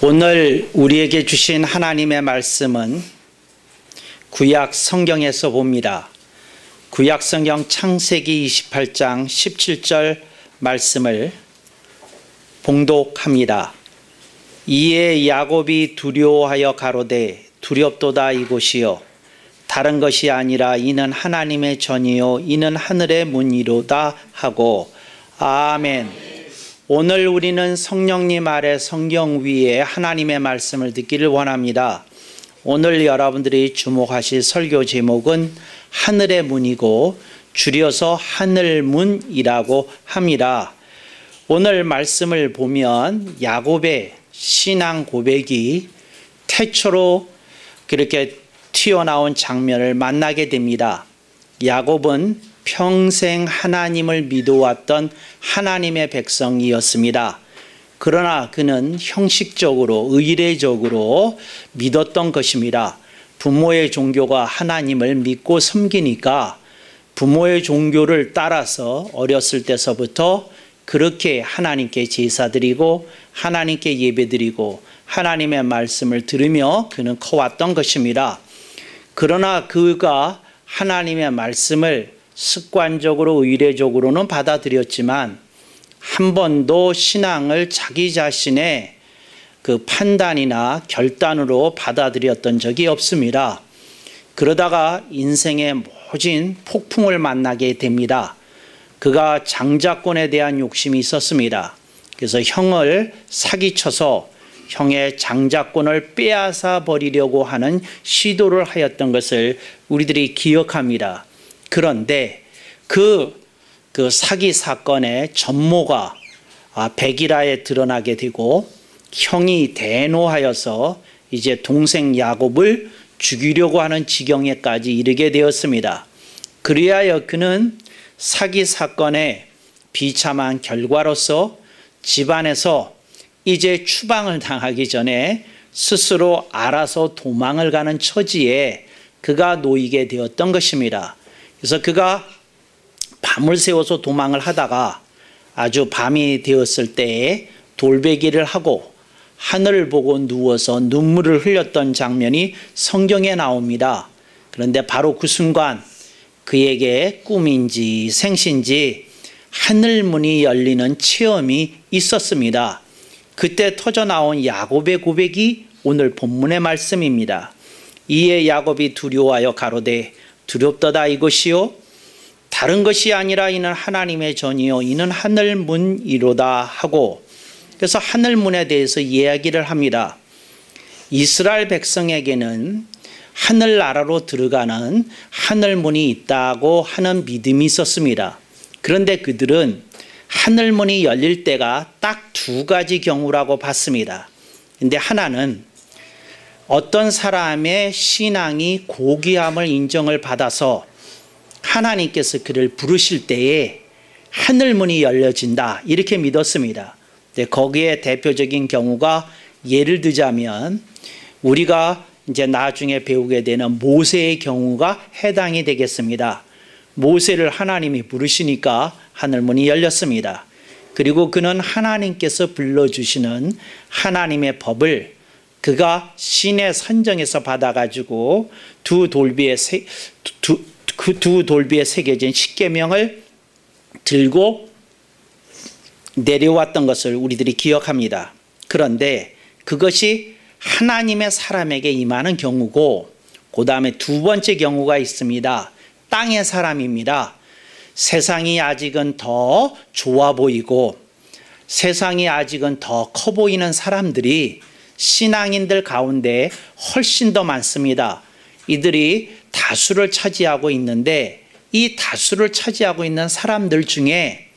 오늘 우리에게 주신 하나님의 말씀은 구약 성경에서 봅니다. 구약 성경 창세기 28장 17절 말씀을 봉독합니다. 이에 야곱이 두려워하여 가로되 두렵도다 이곳이요 다른 것이 아니라 이는 하나님의 전이요 이는 하늘의 문이로다 하고 아멘. 오늘 우리는 성령님 아래 성경 위에 하나님의 말씀을 듣기를 원합니다. 오늘 여러분들이 주목하실 설교 제목은 하늘의 문이고 줄여서 하늘문이라고 합니다. 오늘 말씀을 보면 야곱의 신앙 고백이 태초로 그렇게 튀어나온 장면을 만나게 됩니다. 야곱은 평생 하나님을 믿어왔던 하나님의 백성이었습니다. 그러나 그는 형식적으로 의례적으로 믿었던 것입니다. 부모의 종교가 하나님을 믿고 섬기니까 부모의 종교를 따라서 어렸을 때서부터 그렇게 하나님께 제사드리고 하나님께 예배드리고 하나님의 말씀을 들으며 그는 커왔던 것입니다. 그러나 그가 하나님의 말씀을 습관적으로 의례적으로는 받아들였지만 한 번도 신앙을 자기 자신의 그 판단이나 결단으로 받아들였던 적이 없습니다. 그러다가 인생의 모진 폭풍을 만나게 됩니다. 그가 장자권에 대한 욕심이 있었습니다. 그래서 형을 사기쳐서 형의 장자권을 빼앗아 버리려고 하는 시도를 하였던 것을 우리들이 기억합니다. 그런데 그 사기 사건의 전모가 백일하에 드러나게 되고 형이 대노하여서 이제 동생 야곱을 죽이려고 하는 지경에까지 이르게 되었습니다. 그리하여 그는 사기 사건의 비참한 결과로서 집안에서 이제 추방을 당하기 전에 스스로 알아서 도망을 가는 처지에 그가 놓이게 되었던 것입니다. 그래서 그가 밤을 새워서 도망을 하다가 아주 밤이 되었을 때에 돌베기를 하고 하늘을 보고 누워서 눈물을 흘렸던 장면이 성경에 나옵니다. 그런데 바로 그 순간 그에게 꿈인지 생신지 하늘문이 열리는 체험이 있었습니다. 그때 터져나온 야곱의 고백이 오늘 본문의 말씀입니다. 이에 야곱이 두려워하여 가로되 두렵도다 이것이요 다른 것이 아니라 이는 하나님의 전이요 이는 하늘문이로다 하고, 그래서 하늘문에 대해서 이야기를 합니다. 이스라엘 백성에게는 하늘나라로 들어가는 하늘문이 있다고 하는 믿음이 있었습니다. 그런데 그들은 하늘문이 열릴 때가 딱 두 가지 경우라고 봤습니다. 그런데 하나는 어떤 사람의 신앙이 고귀함을 인정을 받아서 하나님께서 그를 부르실 때에 하늘문이 열려진다 이렇게 믿었습니다. 거기에 대표적인 경우가 예를 들자면 우리가 이제 나중에 배우게 되는 모세의 경우가 해당이 되겠습니다. 모세를 하나님이 부르시니까 하늘문이 열렸습니다. 그리고 그는 하나님께서 불러주시는 하나님의 법을 그가 신의 선정에서 받아가지고 두 돌비에 새겨진 십계명을 들고 내려왔던 것을 우리들이 기억합니다. 그런데 그것이 하나님의 사람에게 임하는 경우고, 그 다음에 두 번째 경우가 있습니다. 땅의 사람입니다. 세상이 아직은 더 좋아 보이고 세상이 아직은 더 커 보이는 사람들이 신앙인들 가운데 훨씬 더 많습니다. 이들이 다수를 차지하고 있는데 이 다수를 차지하고 있는 사람들 중에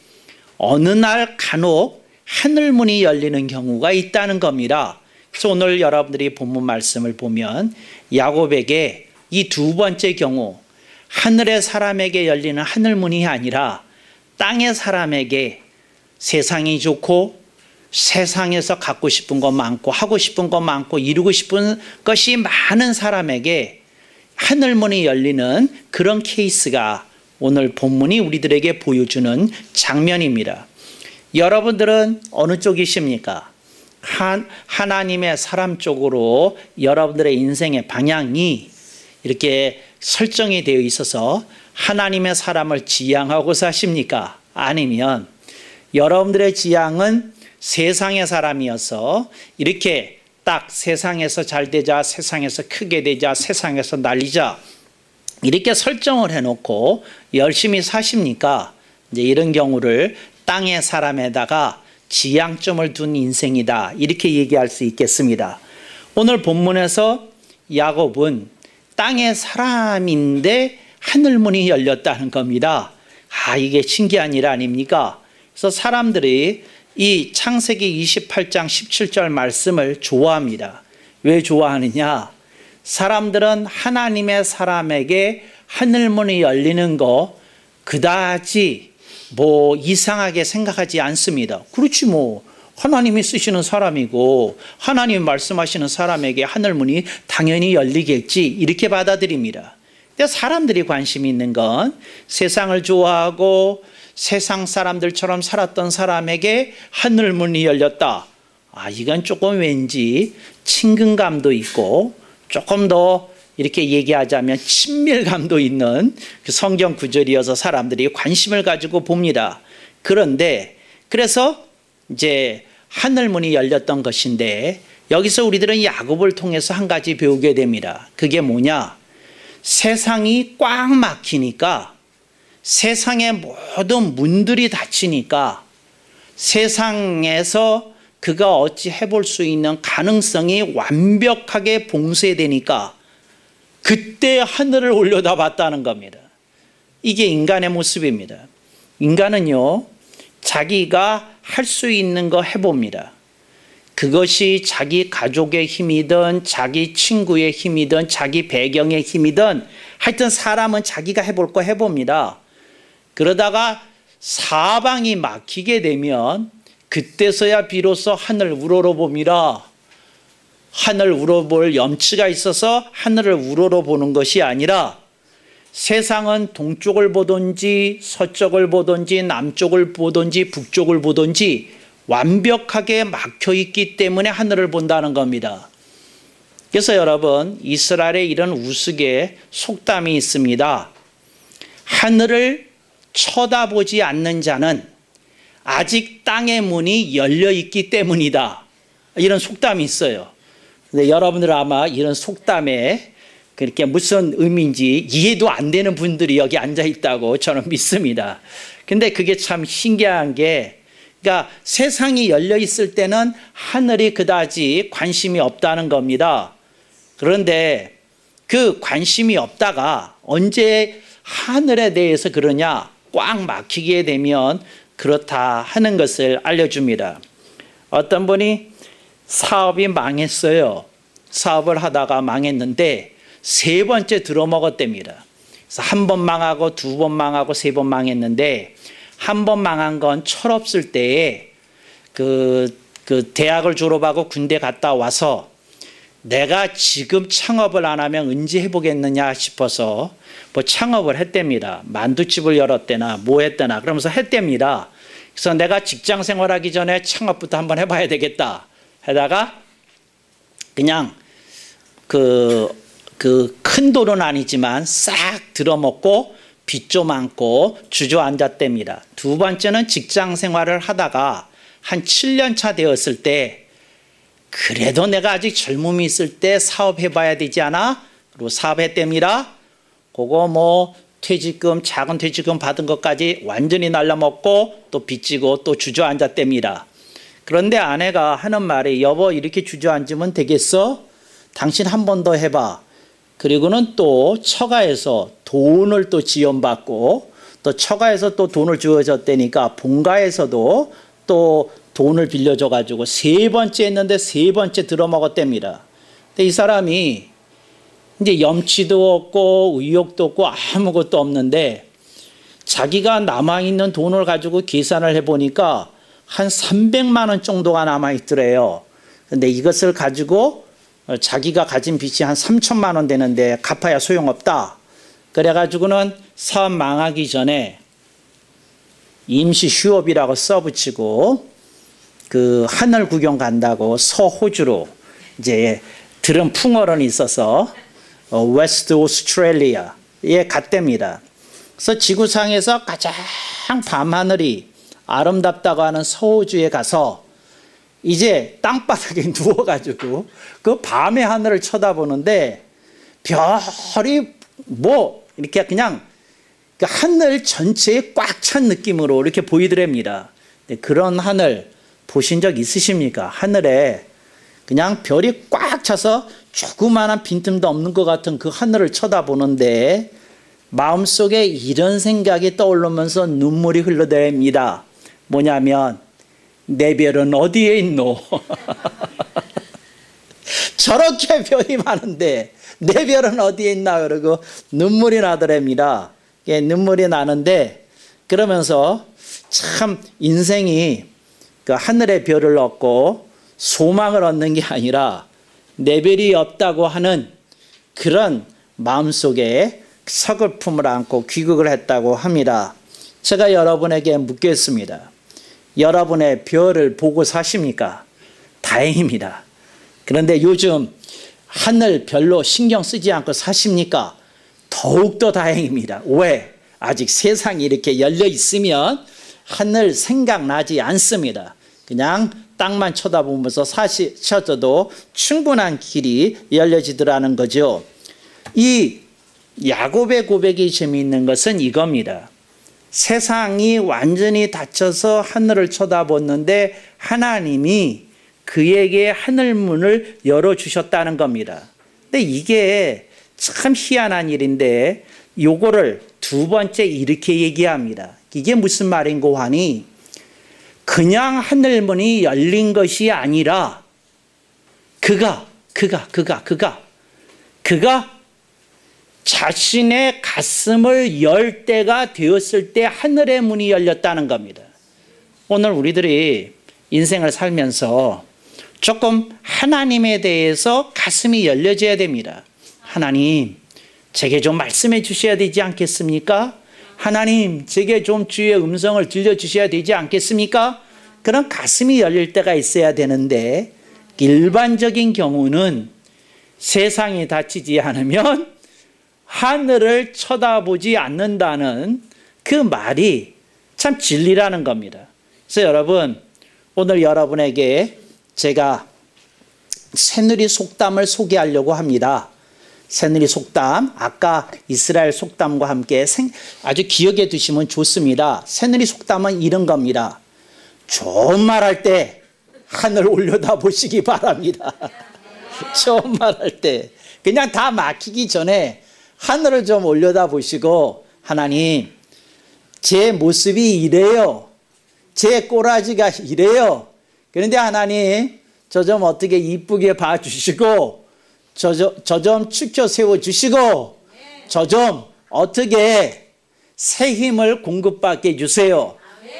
어느 날 간혹 하늘문이 열리는 경우가 있다는 겁니다. 그래서 오늘 여러분들이 본문 말씀을 보면 야곱에게 이 두 번째 경우, 하늘의 사람에게 열리는 하늘문이 아니라 땅의 사람에게 세상이 좋고 세상에서 갖고 싶은 것 많고 하고 싶은 것 많고 이루고 싶은 것이 많은 사람에게 하늘문이 열리는 그런 케이스가 오늘 본문이 우리들에게 보여주는 장면입니다. 여러분들은 어느 쪽이십니까? 하나님의 사람 쪽으로 여러분들의 인생의 방향이 이렇게 설정이 되어 있어서 하나님의 사람을 지향하고 사십니까? 아니면 여러분들의 지향은 세상의 사람이어서 이렇게 딱 세상에서 잘 되자, 세상에서 크게 되자, 세상에서 날리자 이렇게 설정을 해놓고 열심히 사십니까? 이제 이런 경우를 땅의 사람에다가 지향점을 둔 인생이다 이렇게 얘기할 수 있겠습니다. 오늘 본문에서 야곱은 땅의 사람인데 하늘문이 열렸다는 겁니다. 이게 신기한 일 아닙니까? 그래서 사람들이 이 창세기 28장 17절 말씀을 좋아합니다. 왜 좋아하느냐? 사람들은 하나님의 사람에게 하늘문이 열리는 거 그다지 이상하게 생각하지 않습니다. 그렇지 하나님이 쓰시는 사람이고 하나님이 말씀하시는 사람에게 하늘문이 당연히 열리겠지 이렇게 받아들입니다. 근데 사람들이 관심 있는 건 세상을 좋아하고 세상 사람들처럼 살았던 사람에게 하늘문이 열렸다. 이건 조금 왠지 친근감도 있고 조금 더 이렇게 얘기하자면 친밀감도 있는 그 성경 구절이어서 사람들이 관심을 가지고 봅니다. 그런데 그래서 이제 하늘문이 열렸던 것인데 여기서 우리들은 야곱을 통해서 한 가지 배우게 됩니다. 그게 뭐냐? 세상이 꽉 막히니까 세상의 모든 문들이 닫히니까 세상에서 그가 어찌 해볼 수 있는 가능성이 완벽하게 봉쇄되니까 그때 하늘을 올려다봤다는 겁니다. 이게 인간의 모습입니다. 인간은요, 자기가 할 수 있는 거 해봅니다. 그것이 자기 가족의 힘이든 자기 친구의 힘이든 자기 배경의 힘이든 하여튼 사람은 자기가 해볼 거 해봅니다. 그러다가 사방이 막히게 되면 그때서야 비로소 하늘 우러러봅니다. 하늘 우러볼 염치가 있어서 하늘을 우러러보는 것이 아니라 세상은 동쪽을 보든지 서쪽을 보든지 남쪽을 보든지 북쪽을 보든지 완벽하게 막혀 있기 때문에 하늘을 본다는 겁니다. 그래서 여러분, 이스라엘에 이런 우스개 속담이 있습니다. 하늘을 쳐다보지 않는 자는 아직 땅의 문이 열려 있기 때문이다. 이런 속담이 있어요. 근데 여러분들 아마 이런 속담에 그렇게 무슨 의미인지 이해도 안 되는 분들이 여기 앉아 있다고 저는 믿습니다. 근데 그게 참 신기한 게, 그러니까 세상이 열려 있을 때는 하늘이 그다지 관심이 없다는 겁니다. 그런데 그 관심이 없다가 언제 하늘에 대해서 그러냐? 꽉 막히게 되면 그렇다 하는 것을 알려줍니다. 어떤 분이 사업이 망했어요. 사업을 하다가 망했는데 세 번째 들어먹었답니다. 그래서 한 번 망하고 두 번 망하고 세 번 망했는데 한 번 망한 건 철없을 때에 그 대학을 졸업하고 군대 갔다 와서 내가 지금 창업을 안 하면 언제 해보겠느냐 싶어서 창업을 했답니다. 만두집을 열었대나 뭐 했대나 그러면서 했답니다. 그래서 내가 직장 생활하기 전에 창업부터 한번 해봐야 되겠다 하다가 그냥 그 큰 돈은 아니지만 싹 들어먹고 빚 좀 안고 주저앉았답니다. 두 번째는 직장 생활을 하다가 한 7년 차 되었을 때 그래도 내가 아직 젊음이 있을 때 사업해봐야 되지 않아? 그리고 사업했답니다. 그거 퇴직금, 작은 퇴직금 받은 것까지 완전히 날라먹고 또 빚지고 또 주저앉았답니다. 그런데 아내가 하는 말이, 여보 이렇게 주저앉으면 되겠어? 당신 한 번 더 해봐. 그리고는 또 처가에서 돈을 또 지원받고 또 처가에서 또 돈을 주어졌다니까 본가에서도 또 돈을 빌려줘가지고 세 번째 했는데 세 번째 들어먹었답니다. 근데 이 사람이 이제 염치도 없고 의욕도 없고 아무것도 없는데 자기가 남아있는 돈을 가지고 계산을 해보니까 한 300만 원 정도가 남아있더래요. 근데 이것을 가지고 자기가 가진 빚이 한 3천만 원 되는데 갚아야 소용없다. 그래가지고는 사업 망하기 전에 임시 휴업이라고 써붙이고 그 하늘 구경 간다고 서호주로 이제 들은 풍어론이 있어서 웨스트 오스트레일리아에 갔답니다. 그래서 지구상에서 가장 밤하늘이 아름답다고 하는 서호주에 가서 이제 땅바닥에 누워가지고 그 밤의 하늘을 쳐다보는데 별이 뭐 이렇게 그냥 그 하늘 전체에 꽉 찬 느낌으로 이렇게 보이더랍니다. 그런 하늘 보신 적 있으십니까? 하늘에 그냥 별이 꽉 차서 조그마한 빈틈도 없는 것 같은 그 하늘을 쳐다보는데 마음속에 이런 생각이 떠오르면서 눈물이 흘러댑니다. 뭐냐면 내 별은 어디에 있노? 저렇게 별이 많은데 내 별은 어디에 있나? 그러고 눈물이 나더랍니다. 눈물이 나는데 그러면서 참 인생이 그 하늘의 별을 얻고 소망을 얻는 게 아니라 내 별이 없다고 하는 그런 마음속에 서글픔을 안고 귀국을 했다고 합니다. 제가 여러분에게 묻겠습니다. 여러분의 별을 보고 사십니까? 다행입니다. 그런데 요즘 하늘 별로 신경 쓰지 않고 사십니까? 더욱더 다행입니다. 왜? 아직 세상이 이렇게 열려 있으면 하늘 생각나지 않습니다. 그냥 땅만 쳐다보면서 사셔도 충분한 길이 열려지더라는 거죠. 이 야곱의 고백이 재미있는 것은 이겁니다. 세상이 완전히 닫혀서 하늘을 쳐다봤는데 하나님이 그에게 하늘문을 열어주셨다는 겁니다. 근데 이게 참 희한한 일인데 요거를 두 번째 이렇게 얘기합니다. 이게 무슨 말인고 하니 그냥 하늘문이 열린 것이 아니라 그가 자신의 가슴을 열 때가 되었을 때 하늘의 문이 열렸다는 겁니다. 오늘 우리들이 인생을 살면서 조금 하나님에 대해서 가슴이 열려져야 됩니다. 하나님, 제게 좀 말씀해 주셔야 되지 않겠습니까? 하나님, 제게 좀 주의 음성을 들려주셔야 되지 않겠습니까? 그런 가슴이 열릴 때가 있어야 되는데 일반적인 경우는 세상이 닫히지 않으면 하늘을 쳐다보지 않는다는 그 말이 참 진리라는 겁니다. 그래서 여러분, 오늘 여러분에게 제가 새누리 속담을 소개하려고 합니다. 새누리 속담, 아까 이스라엘 속담과 함께 아주 기억해 두시면 좋습니다. 새누리 속담은 이런 겁니다. 좋은 말 할 때 하늘 올려다 보시기 바랍니다. 좋은 말 할 때 그냥 다 막히기 전에 하늘을 좀 올려다 보시고 하나님, 제 모습이 이래요. 제 꼬라지가 이래요. 그런데 하나님, 저 좀 어떻게 이쁘게 봐주시고 저 좀 축혀 세워주시고 저 좀 어떻게 새 힘을 공급받게 해주세요.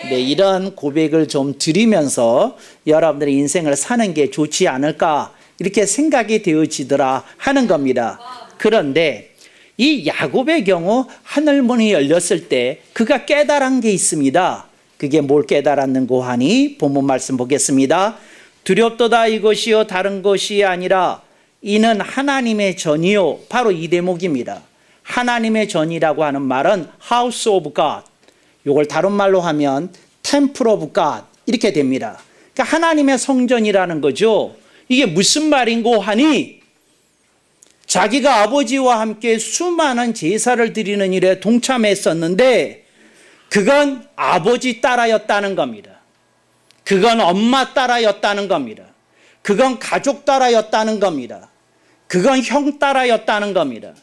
네, 이런 고백을 좀 드리면서 여러분들의 인생을 사는 게 좋지 않을까 이렇게 생각이 되어지더라 하는 겁니다. 그런데 이 야곱의 경우 하늘문이 열렸을 때 그가 깨달은 게 있습니다. 그게 뭘 깨달았는고 하니 본문 말씀 보겠습니다. 두렵도다 이것이요 다른 것이 아니라 이는 하나님의 전이요. 바로 이 대목입니다. 하나님의 전이라고 하는 말은 House of God, 이걸 다른 말로 하면 Temple of God 이렇게 됩니다. 그러니까 하나님의 성전이라는 거죠. 이게 무슨 말인고 하니 자기가 아버지와 함께 수많은 제사를 드리는 일에 동참했었는데 그건 아버지 따라였다는 겁니다. 그건 엄마 따라였다는 겁니다. 그건 가족 따라였다는 겁니다. 그건 형 따라였다는 겁니다.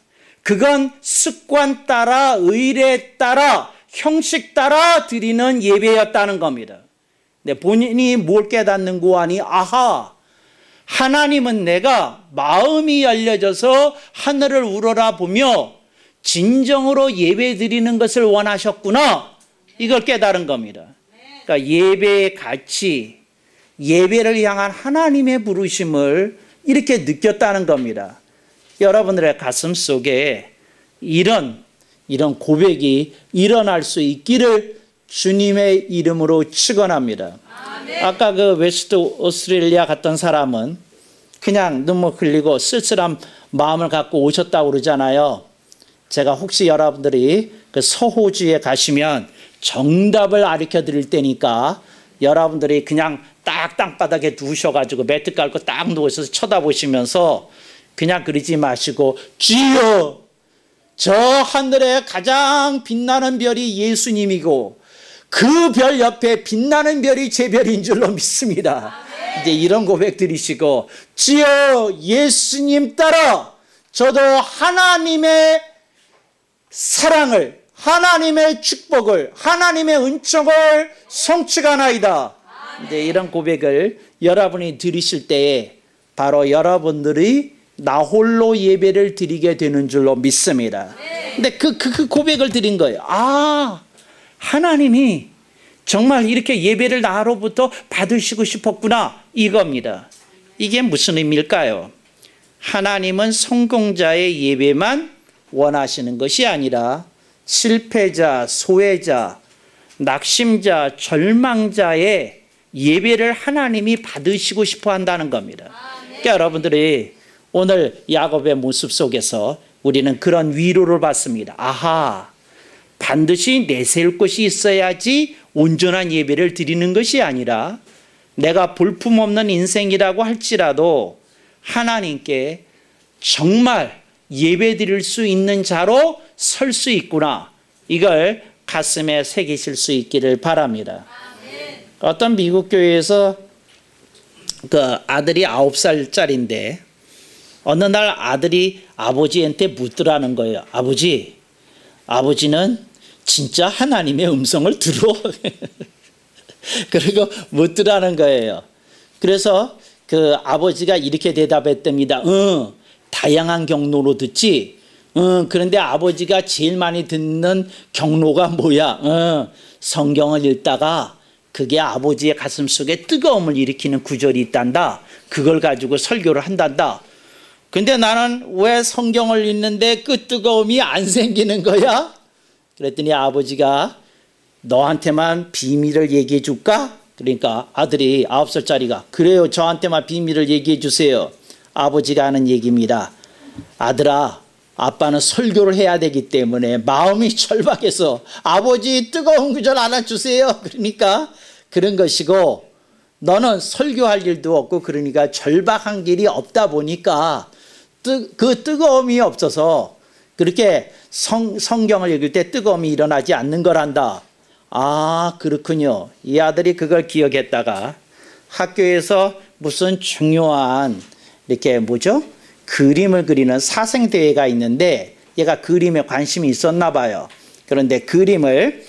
그건 습관 따라, 의례 따라, 형식 따라 드리는 예배였다는 겁니다. 근데 본인이 뭘 깨닫는고 하니 아하, 하나님은 내가 마음이 열려져서 하늘을 우러라 보며 진정으로 예배 드리는 것을 원하셨구나. 이걸 깨달은 겁니다. 그러니까 예배의 가치, 예배를 향한 하나님의 부르심을 이렇게 느꼈다는 겁니다. 여러분들의 가슴 속에 이런 고백이 일어날 수 있기를 주님의 이름으로 축원합니다. 아까 그 웨스트 오스트레일리아 갔던 사람은 그냥 눈물 흘리고 쓸쓸한 마음을 갖고 오셨다고 그러잖아요. 제가 혹시 여러분들이 그 서호주에 가시면 정답을 가르쳐 드릴 테니까 여러분들이 그냥 딱 땅바닥에 누우셔가지고 매트 깔고 딱 누워서 쳐다보시면서 그냥 그러지 마시고 주여, 저 하늘에 가장 빛나는 별이 예수님이고 그 별 옆에 빛나는 별이 제 별인 줄로 믿습니다. 이제 이런 고백 드리시고 주여, 예수님 따라 저도 하나님의 사랑을, 하나님의 축복을, 하나님의 은총을 성취하나이다. 이제 이런 고백을 여러분이 드리실 때에 바로 여러분들이 나 홀로 예배를 드리게 되는 줄로 믿습니다. 근데 그 고백을 드린 거예요. 아, 하나님이 정말 이렇게 예배를 나로부터 받으시고 싶었구나, 이겁니다. 이게 무슨 의미일까요? 하나님은 성공자의 예배만 원하시는 것이 아니라 실패자, 소외자, 낙심자, 절망자의 예배를 하나님이 받으시고 싶어 한다는 겁니다. 그러니까 여러분들이 오늘 야곱의 모습 속에서 우리는 그런 위로를 받습니다. 아하, 반드시 내세울 것이 있어야지 온전한 예배를 드리는 것이 아니라 내가 볼품없는 인생이라고 할지라도 하나님께 정말 예배 드릴 수 있는 자로 설 수 있구나, 이걸 가슴에 새기실 수 있기를 바랍니다. 어떤 미국 교회에서 그 아들이 9살짜리인데 어느 날 아들이 아버지한테 묻더라는 거예요. 아버지는 진짜 하나님의 음성을 들어? 그리고 묻더라는 거예요. 그래서 그 아버지가 이렇게 대답했답니다. 다양한 경로로 듣지. 그런데 아버지가 제일 많이 듣는 경로가 뭐야? 성경을 읽다가 그게 아버지의 가슴 속에 뜨거움을 일으키는 구절이 있단다. 그걸 가지고 설교를 한단다. 근데 나는 왜 성경을 읽는데 그 뜨거움이 안 생기는 거야? 그랬더니 아버지가 너한테만 비밀을 얘기해 줄까? 그러니까 아들이 9살짜리가 그래요, 저한테만 비밀을 얘기해 주세요. 아버지가 하는 얘기입니다. 아들아, 아빠는 설교를 해야 되기 때문에 마음이 절박해서 아버지 뜨거운 구절 알아주세요. 그러니까 그런 것이고, 너는 설교할 일도 없고 그러니까 절박한 길이 없다 보니까 그 뜨거움이 없어서 그렇게 성경을 읽을 때 뜨거움이 일어나지 않는 거란다. 아, 그렇군요. 이 아들이 그걸 기억했다가 학교에서 무슨 중요한 이렇게 그림을 그리는 사생대회가 있는데 얘가 그림에 관심이 있었나 봐요. 그런데 그림을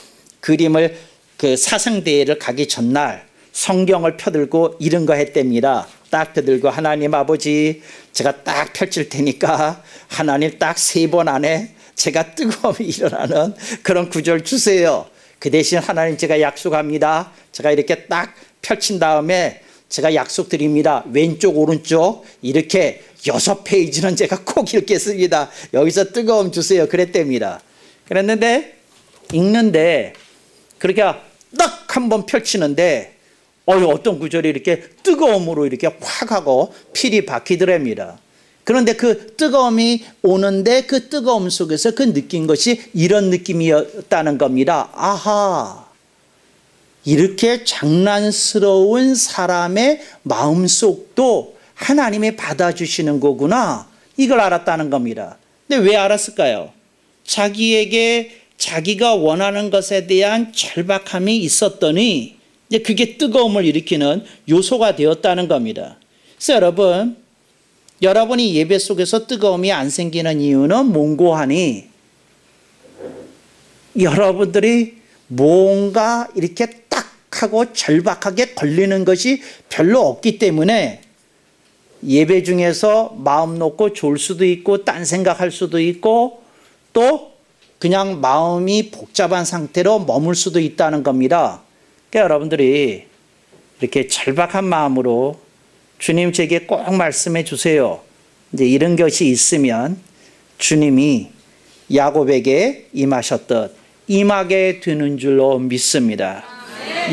그 사생대회를 가기 전날 성경을 펴들고 이런 거 했답니다. 딱 펴들고 하나님 아버지, 제가 딱 펼칠 테니까 하나님 딱 3번 안에 제가 뜨거움이 일어나는 그런 구절 주세요. 그 대신 하나님 제가 약속합니다. 제가 이렇게 딱 펼친 다음에 제가 약속드립니다. 왼쪽 오른쪽 이렇게 6페이지는 제가 꼭 읽겠습니다. 여기서 뜨거움 주세요. 그랬답니다. 그랬는데 읽는데 그렇게 딱 한번 펼치는데 어떤 구절이 이렇게 뜨거움으로 이렇게 확 하고 필이 박히더랍니다. 그런데 그 뜨거움이 오는데 그 뜨거움 속에서 그 느낀 것이 이런 느낌이었다는 겁니다. 아하, 이렇게 장난스러운 사람의 마음속도 하나님이 받아주시는 거구나, 이걸 알았다는 겁니다. 근데 왜 알았을까요? 자기에게 자기가 원하는 것에 대한 절박함이 있었더니 이제 그게 뜨거움을 일으키는 요소가 되었다는 겁니다. 그래서 여러분이 예배 속에서 뜨거움이 안 생기는 이유는 몽고하니 여러분들이 뭔가 이렇게 딱 하고 절박하게 걸리는 것이 별로 없기 때문에 예배 중에서 마음 놓고 졸 수도 있고 딴 생각할 수도 있고 또 그냥 마음이 복잡한 상태로 머물 수도 있다는 겁니다. 그러니까 여러분들이 이렇게 절박한 마음으로 주님 제게 꼭 말씀해 주세요. 이제 이런 것이 있으면 주님이 야곱에게 임하셨듯 임하게 되는 줄로 믿습니다.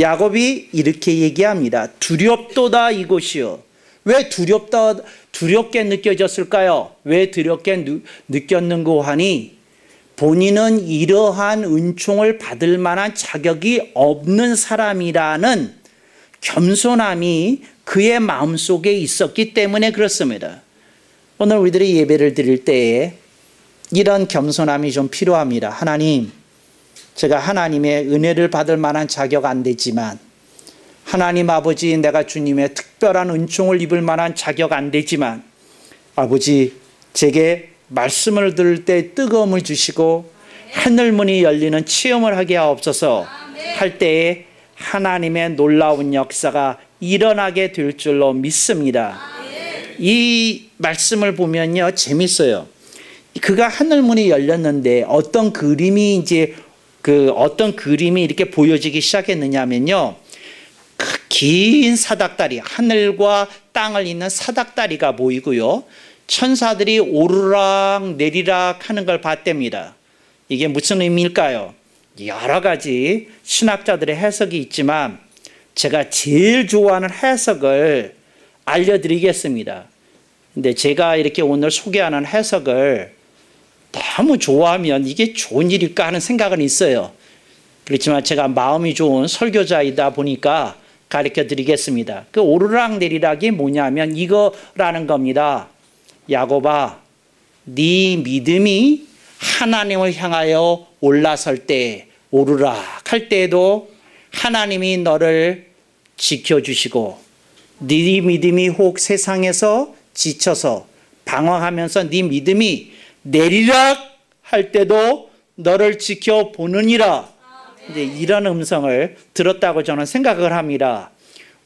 야곱이 이렇게 얘기합니다. 두렵도다 이곳이요. 왜 두렵게 느껴졌을까요? 왜 두렵게 느꼈는고 하니 본인은 이러한 은총을 받을 만한 자격이 없는 사람이라는 겸손함이 그의 마음속에 있었기 때문에 그렇습니다. 오늘 우리들이 예배를 드릴 때에 이런 겸손함이 좀 필요합니다. 하나님, 제가 하나님의 은혜를 받을 만한 자격 안 되지만, 하나님 아버지, 내가 주님의 특별한 은총을 입을 만한 자격 안 되지만, 아버지, 제게 말씀을 들을 때 뜨거움을 주시고 하늘문이 열리는 체험을 하게 하옵소서 할 때에 하나님의 놀라운 역사가 일어나게 될 줄로 믿습니다. 이 말씀을 보면요, 재밌어요. 그가 하늘문이 열렸는데 어떤 그림이 이렇게 보여지기 시작했느냐면요, 긴 사닥다리, 하늘과 땅을 잇는 사닥다리가 보이고요, 천사들이 오르락 내리락 하는 걸 봤답니다. 이게 무슨 의미일까요? 여러 가지 신학자들의 해석이 있지만 제가 제일 좋아하는 해석을 알려드리겠습니다. 근데 제가 이렇게 오늘 소개하는 해석을 너무 좋아하면 이게 좋은 일일까 하는 생각은 있어요. 그렇지만 제가 마음이 좋은 설교자이다 보니까 가르쳐 드리겠습니다. 그 오르락 내리락이 뭐냐면 이거라는 겁니다. 야곱아, 네 믿음이 하나님을 향하여 올라설 때, 오르락 할 때에도 하나님이 너를 지켜주시고, 네 믿음이 혹 세상에서 지쳐서 방황하면서 네 믿음이 내리락 할 때도 너를 지켜보느니라. 이제 이런 음성을 들었다고 저는 생각을 합니다.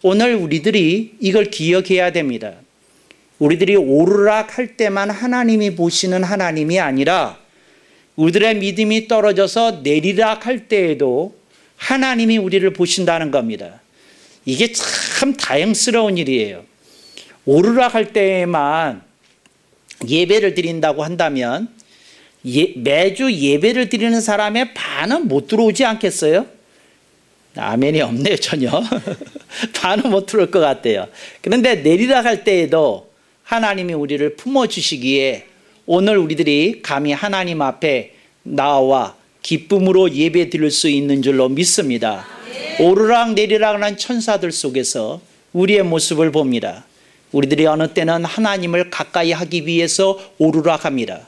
오늘 우리들이 이걸 기억해야 됩니다. 우리들이 오르락 할 때만 하나님이 보시는 하나님이 아니라 우리들의 믿음이 떨어져서 내리락 할 때에도 하나님이 우리를 보신다는 겁니다. 이게 참 다행스러운 일이에요. 오르락 할 때에만 예배를 드린다고 한다면 매주 예배를 드리는 사람의 반은 못 들어오지 않겠어요? 아멘이 없네요, 전혀. 반은 못 들어올 것 같아요. 그런데 내리락 할 때에도 하나님이 우리를 품어주시기에 오늘 우리들이 감히 하나님 앞에 나와 기쁨으로 예배 드릴 수 있는 줄로 믿습니다. 오르락 내리락 하는 천사들 속에서 우리의 모습을 봅니다. 우리들이 어느 때는 하나님을 가까이 하기 위해서 오르락합니다.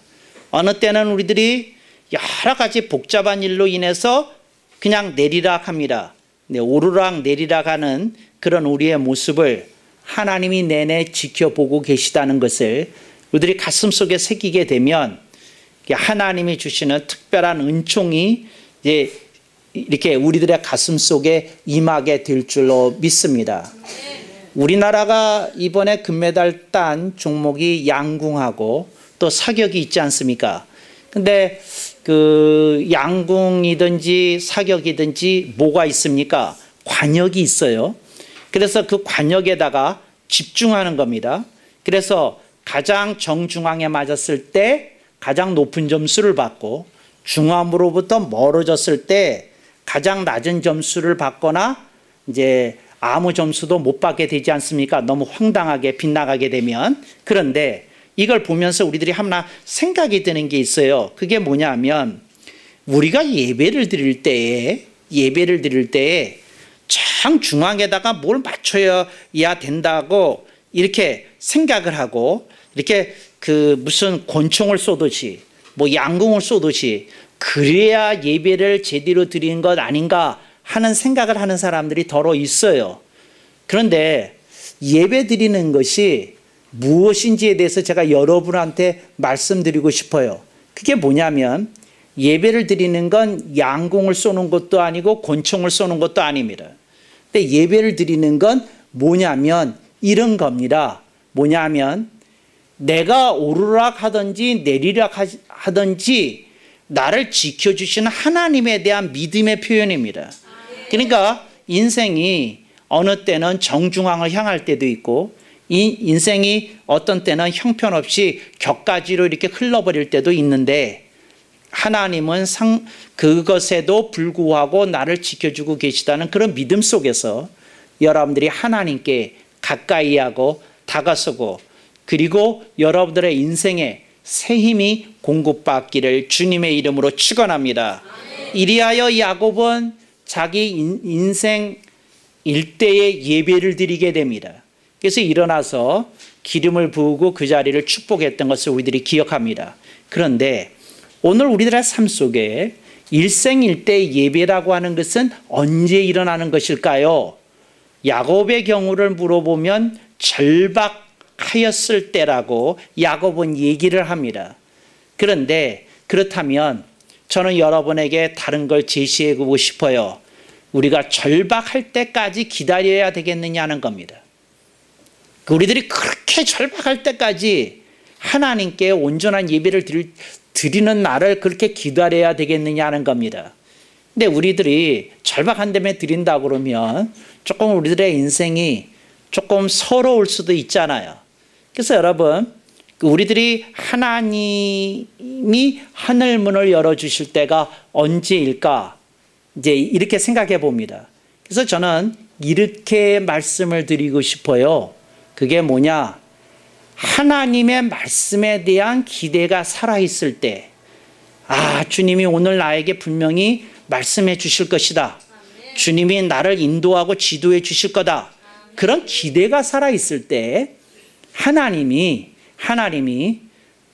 어느 때는 우리들이 여러 가지 복잡한 일로 인해서 그냥 내리락합니다. 오르락 내리락하는 그런 우리의 모습을 하나님이 내내 지켜보고 계시다는 것을 우리들이 가슴속에 새기게 되면 하나님이 주시는 특별한 은총이 이제 이렇게 우리들의 가슴속에 임하게 될 줄로 믿습니다. 우리나라가 이번에 금메달 딴 종목이 양궁하고 또 사격이 있지 않습니까? 근데 그 양궁이든지 사격이든지 뭐가 있습니까? 관역이 있어요. 그래서 그 관역에다가 집중하는 겁니다. 그래서 가장 정중앙에 맞았을 때 가장 높은 점수를 받고 중앙으로부터 멀어졌을 때 가장 낮은 점수를 받거나 이제 아무 점수도 못 받게 되지 않습니까? 너무 황당하게 빗나가게 되면. 그런데 이걸 보면서 우리들이 하나 생각이 드는 게 있어요. 그게 뭐냐면 우리가 예배를 드릴 때에 정중앙에다가 뭘 맞춰야 된다고 이렇게 생각을 하고 이렇게 그 무슨 권총을 쏘듯이 뭐 양궁을 쏘듯이 그래야 예배를 제대로 드리는 것 아닌가 하는 생각을 하는 사람들이 더러 있어요. 그런데 예배 드리는 것이 무엇인지에 대해서 제가 여러분한테 말씀드리고 싶어요. 그게 뭐냐면 예배를 드리는 건 양궁을 쏘는 것도 아니고 권총을 쏘는 것도 아닙니다. 근데 예배를 드리는 건 뭐냐면 이런 겁니다. 뭐냐면 내가 오르락 하든지 내리락 하든지 나를 지켜주시는 하나님에 대한 믿음의 표현입니다. 그러니까 인생이 어느 때는 정중앙을 향할 때도 있고 이 인생이 어떤 때는 형편없이 격가지로 이렇게 흘러버릴 때도 있는데 하나님은 그것에도 불구하고 나를 지켜주고 계시다는 그런 믿음 속에서 여러분들이 하나님께 가까이 하고 다가서고, 그리고 여러분들의 인생에 새 힘이 공급받기를 주님의 이름으로 축원합니다. 이리하여 야곱은 자기 인생 일대의 예배를 드리게 됩니다. 그래서 일어나서 기름을 부으고 그 자리를 축복했던 것을 우리들이 기억합니다. 그런데 오늘 우리들의 삶 속에 일생일대 예배라고 하는 것은 언제 일어나는 것일까요? 야곱의 경우를 물어보면 절박하였을 때라고 야곱은 얘기를 합니다. 그런데 그렇다면 저는 여러분에게 다른 걸 제시해보고 싶어요. 우리가 절박할 때까지 기다려야 되겠느냐는 겁니다. 우리들이 그렇게 절박할 때까지 하나님께 온전한 예배를 드리는 날을 그렇게 기다려야 되겠느냐는 겁니다. 근데 우리들이 절박한 데에 드린다 그러면 조금 우리들의 인생이 조금 서러울 수도 있잖아요. 그래서 여러분, 우리들이 하나님이 하늘문을 열어주실 때가 언제일까? 이제 이렇게 생각해 봅니다. 그래서 저는 이렇게 말씀을 드리고 싶어요. 그게 뭐냐? 하나님의 말씀에 대한 기대가 살아있을 때, 주님이 오늘 나에게 분명히 말씀해 주실 것이다. 주님이 나를 인도하고 지도해 주실 거다. 그런 기대가 살아있을 때 하나님이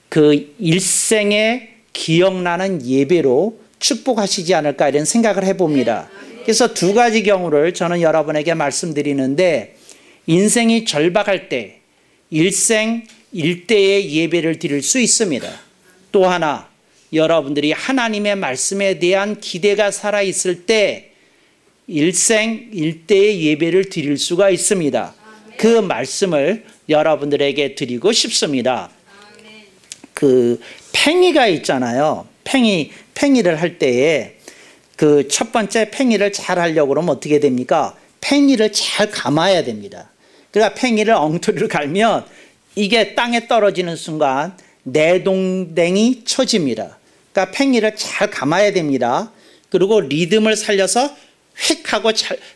그 일생에 기억나는 예배로 축복하시지 않을까 이런 생각을 해봅니다. 그래서 두 가지 경우를 저는 여러분에게 말씀드리는데, 인생이 절박할 때 일생 일대의 예배를 드릴 수 있습니다. 또 하나, 여러분들이 하나님의 말씀에 대한 기대가 살아있을 때 일생 일대의 예배를 드릴 수가 있습니다. 그 말씀을 여러분들에게 드리고 싶습니다. 그 팽이가 있잖아요. 팽이를 할 때에 그 첫 번째 팽이를 잘 하려고 그러면 어떻게 됩니까? 팽이를 잘 감아야 됩니다. 그러니까 팽이를 엉터리로 갈면 이게 땅에 떨어지는 순간 내동댕이 쳐집니다. 그러니까 팽이를 잘 감아야 됩니다. 그리고 리듬을 살려서 휙 하고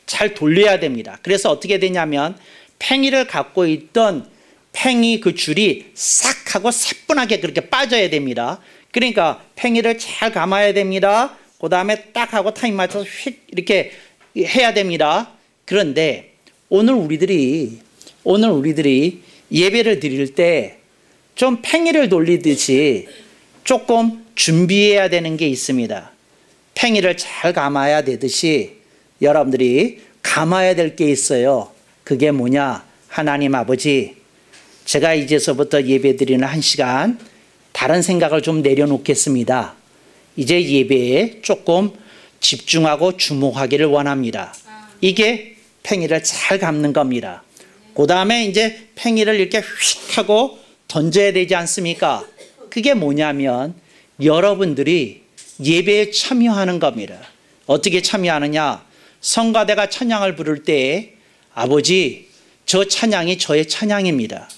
잘 돌려야 됩니다. 그래서 어떻게 되냐면 팽이를 갖고 있던 팽이 그 줄이 싹 하고 새분하게 그렇게 빠져야 됩니다. 그러니까 팽이를 잘 감아야 됩니다. 그 다음에 딱 하고 타임 맞춰서 휙 이렇게 해야 됩니다. 그런데 오늘 우리들이 예배를 드릴 때 좀 팽이를 돌리듯이 조금 준비해야 되는 게 있습니다. 팽이를 잘 감아야 되듯이 여러분들이 감아야 될 게 있어요. 그게 뭐냐? 하나님 아버지, 제가 이제서부터 예배 드리는 한 시간 다른 생각을 좀 내려놓겠습니다. 이제 예배에 조금 집중하고 주목하기를 원합니다. 이게 팽이를 잘 감는 겁니다. 그 다음에 이제 팽이를 이렇게 휙 하고 던져야 되지 않습니까? 그게 뭐냐면 여러분들이 예배에 참여하는 겁니다. 어떻게 참여하느냐? 성가대가 찬양을 부를 때 아버지, 저 찬양이 저의 찬양입니다.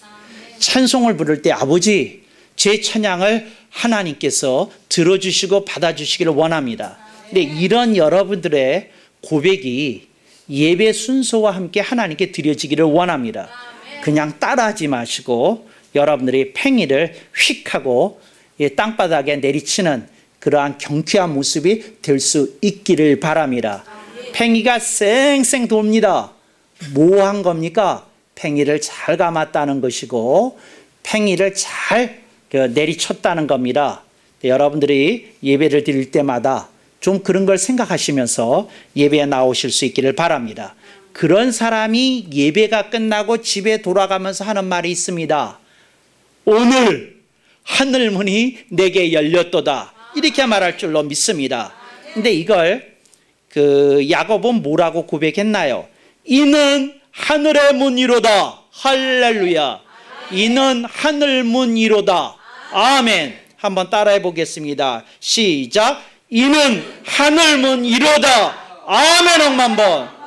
찬송을 부를 때 아버지, 제 찬양을 하나님께서 들어주시고 받아주시기를 원합니다. 근데 이런 여러분들의 고백이 예배 순서와 함께 하나님께 드려지기를 원합니다. 그냥 따라하지 마시고 여러분들이 팽이를 휙 하고 땅바닥에 내리치는 그러한 경쾌한 모습이 될 수 있기를 바랍니다. 팽이가 쌩쌩 돕니다. 뭐 한 겁니까? 팽이를 잘 감았다는 것이고 팽이를 잘 내리쳤다는 겁니다. 여러분들이 예배를 드릴 때마다 좀 그런 걸 생각하시면서 예배에 나오실 수 있기를 바랍니다. 그런 사람이 예배가 끝나고 집에 돌아가면서 하는 말이 있습니다. 오늘 하늘문이 내게 열렸도다. 이렇게 말할 줄로 믿습니다. 근데 이걸 야곱은 뭐라고 고백했나요? 이는 하늘의 문이로다. 할렐루야. 이는 하늘문이로다. 아멘. 한번 따라해 보겠습니다. 시작. 이는 하늘문이로다. 아멘. 억만 번.